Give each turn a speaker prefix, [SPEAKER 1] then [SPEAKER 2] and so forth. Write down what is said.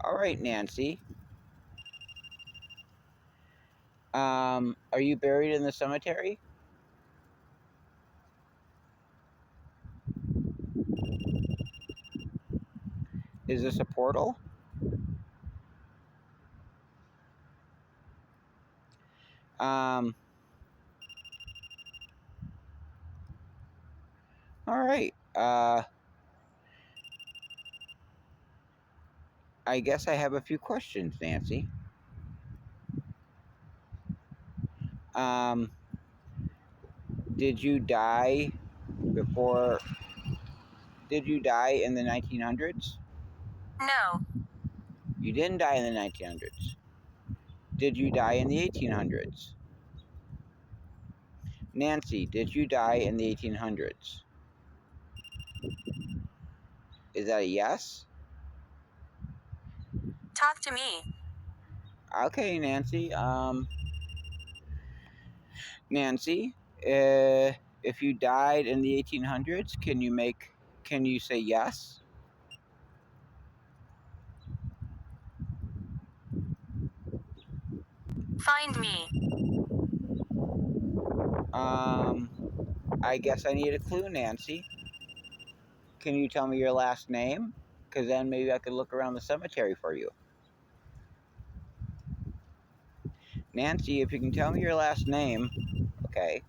[SPEAKER 1] All right, Nancy. Are you buried in the cemetery? Is this a portal? All right. I guess I have a few questions, Nancy. Um, did you die before? Did you die in the 1900s?
[SPEAKER 2] No.
[SPEAKER 1] You didn't die in the 1900s. Did you die in the 1800s? Nancy, did you die in the 1800s? Is that a yes?
[SPEAKER 2] Talk to me.
[SPEAKER 1] Okay, Nancy. Nancy, if you died in the 1800s, can you say yes?
[SPEAKER 2] Find me.
[SPEAKER 1] I guess I need a clue, Nancy. Can you tell me your last name? Because then maybe I could look around the cemetery for you. Nancy, if you can tell me your last name, okay.